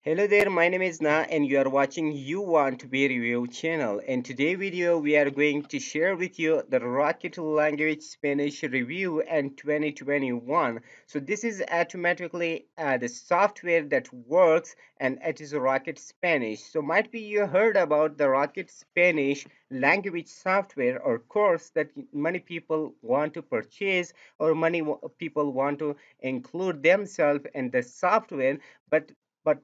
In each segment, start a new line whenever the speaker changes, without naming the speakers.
Hello there, my name is Na and you are watching You Want to Be Review channel. In today's video, we are going to share with you the Rocket Language Spanish review and 2021. So this is automatically the software that works and it is Rocket Spanish. So might be you heard about the Rocket Spanish language software or course that many people want to purchase or people want to include themselves in the software, but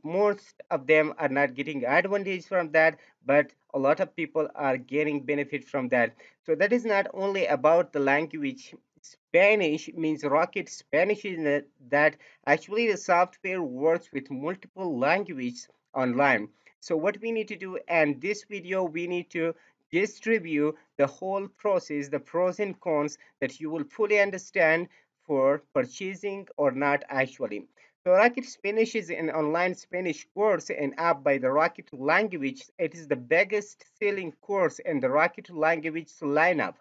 most of them are not getting advantage from that, but a lot of people are getting benefit from that. So that is not only about the language. Spanish means Rocket Spanish is that actually the software works with multiple languages online. So what we need to do, and this video we need to distribute the whole process, the pros and cons that you will fully understand for purchasing or not actually. So Rocket Spanish is an online Spanish course and app by the Rocket Language. It is the biggest selling course in the Rocket Language lineup,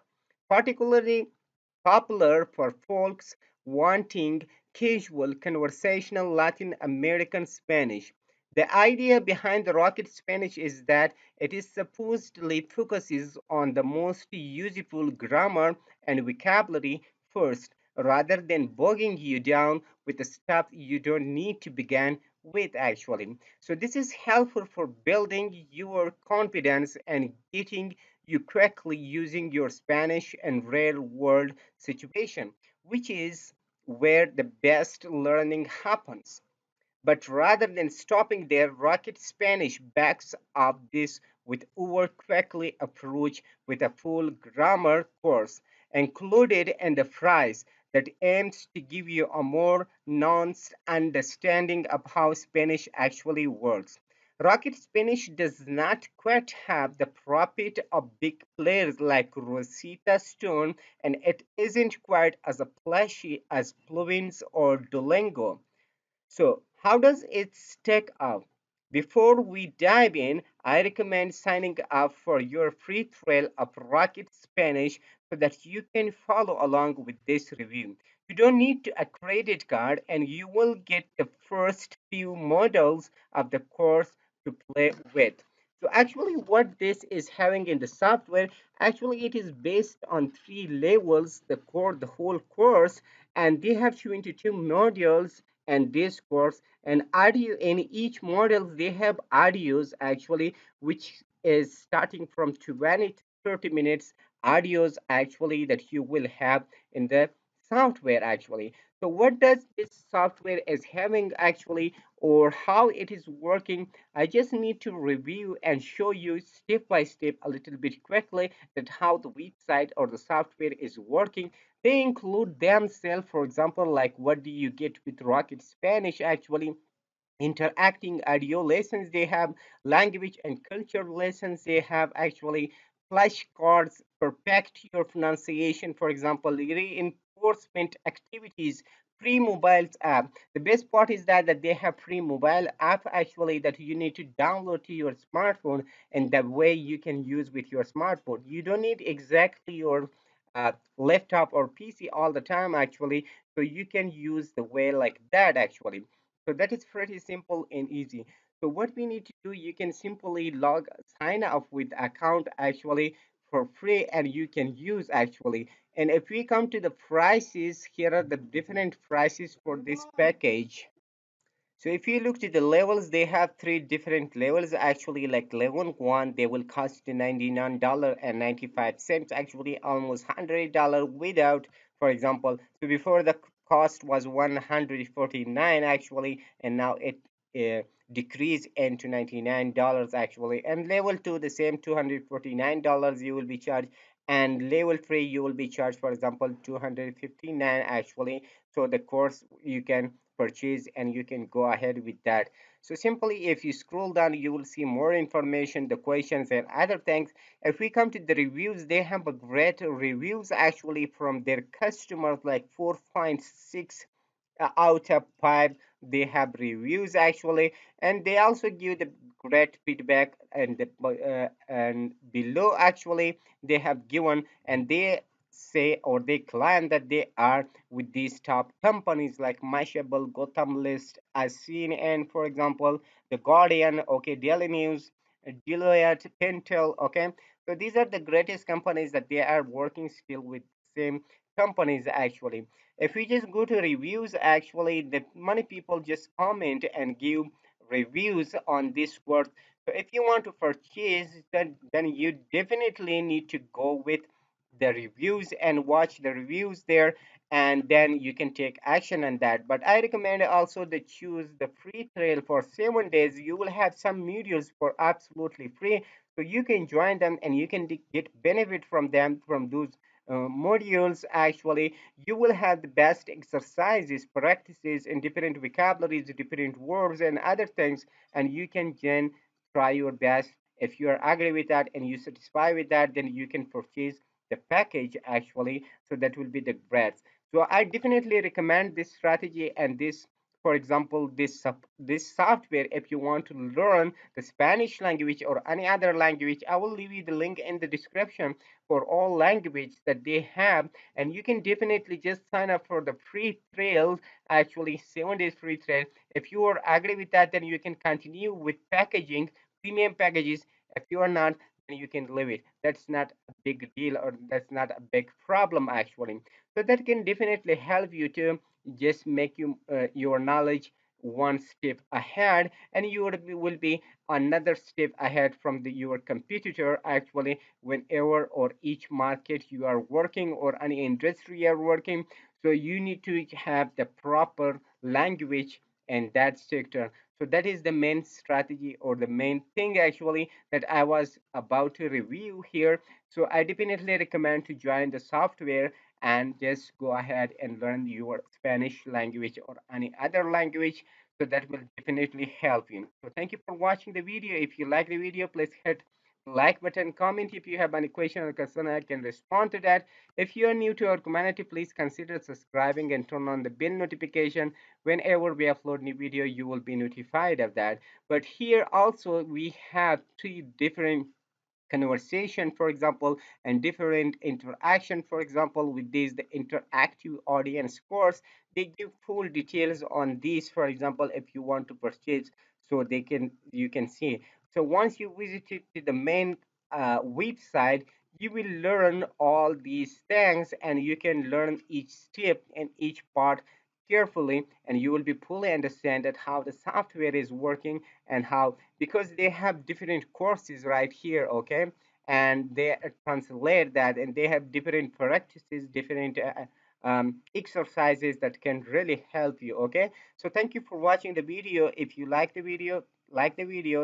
particularly popular for folks wanting casual conversational Latin American Spanish. The idea behind the Rocket Spanish is that it is supposedly focuses on the most useful grammar and vocabulary first, rather than bogging you down with the stuff you don't need to begin with actually. So this is helpful for building your confidence and getting you quickly using your Spanish in real world situation, which is where the best learning happens. But rather than stopping there, Rocket Spanish backs up this with our quickly approach with a full grammar course included in the price that aims to give you a more nuanced understanding of how Spanish actually works. Rocket Spanish does not quite have the profit of big players like Rosetta Stone, and it isn't quite as flashy as plugins or Duolingo. So, how does it stack up? Before we dive in, I recommend signing up for your free trial of Rocket Spanish so that you can follow along with this review. You don't need a credit card and you will get the first few modules of the course to play with. So actually what this is having in the software, actually it is based on three levels, the whole course, and they have 22 modules and this course and audio in each model they have audios actually which is starting from 20 to 30 minutes audios actually that you will have in the software actually. So what does this software is having actually or how it is working, I just need to review and show you step by step a little bit quickly that how the website or the software is working. They include themselves, for example, like what do you get with Rocket Spanish actually, interacting audio lessons they have, language and culture lessons they have actually, flashcards, perfect your pronunciation, for example, reinforcement activities, free mobiles app. The best part is that they have free mobile app actually that you need to download to your smartphone and that way you can use with your smartphone. You don't need exactly your laptop or PC all the time actually, so you can use the way like that actually. So that is pretty simple and easy. So what we need to do, you can simply sign up with account actually for free and you can use actually. And if we come to the prices, here are the different prices for this package. So if you look to the levels, they have three different levels actually. Like level one, they will cost you $99.95, actually almost $100 without, for example. So before the cost was 149 actually, and now it decreased into $99 actually. And level two, the same $249 you will be charged. And level three, you will be charged, for example, 259 actually. So the course you can purchase and you can go ahead with that. So simply if you scroll down you will see more information, the questions and other things. If we come to the reviews, they have a great reviews actually from their customers, like 4.6 out of 5 they have reviews actually, and they also give the great feedback and below actually they have given and they say or they claim that they are with these top companies like Mashable, Gotham List, as seen, and for example, The Guardian, okay, Daily News, Deloitte, Pentel, okay. So these are the greatest companies that they are working still with same companies actually. If we just go to reviews, actually, the many people just comment and give reviews on this work. So if you want to purchase, then you definitely need to go with the reviews and watch the reviews there, and then you can take action on that. But I recommend also to choose the free trial for 7 days. You will have some videos for absolutely free, so you can join them and you can get benefit from them from those modules. Actually, you will have the best exercises, practices in different vocabularies, different words, and other things, and you can then try your best. If you are agree with that and you satisfy with that, then you can purchase the package actually. So that will be the breadth. So I definitely recommend this strategy and this. For example, this software, if you want to learn the Spanish language or any other language, I will leave you the link in the description for all language that they have, and you can definitely just sign up for the free trail, actually 7 days free trail. If you are agree with that, then you can continue with packaging premium packages. If you are not, then you can leave it. That's not a big deal, or that's not a big problem actually. So that can definitely help you to just make your knowledge one step ahead, and you will be another step ahead from your competitor actually, whenever or each market you are working or any industry you are working. So you need to have the proper language in that sector. So that is the main strategy or the main thing actually that I was about to review here. So I definitely recommend to join the software and just go ahead and learn your Spanish language or any other language. So that will definitely help you. So thank you for watching the video. If you like the video, please hit like button, comment if you have any question or concern. I can respond to that. If you are new to our community, please consider subscribing and turn on the bell notification. Whenever we upload new video, you will be notified of that. But here also we have three different conversation, for example, and different interaction, for example, with these the interactive audience course. They give full details on these, for example, if you want to purchase, so they can you can see. So once you visit to the main website, you will learn all these things and you can learn each step and each part carefully, and you will be fully understand that how the software is working and how, because they have different courses right here, okay, and they translate that and they have different practices, different exercises that can really help you, okay. So thank you for watching the video. If you like the video,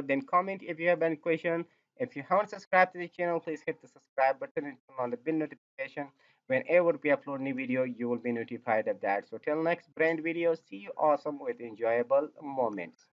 then comment if you have any question. If you haven't subscribed to the channel, please hit the subscribe button and turn on the bell notification. Whenever we upload new video, you will be notified of that. So till next brand video, see you awesome with enjoyable moments.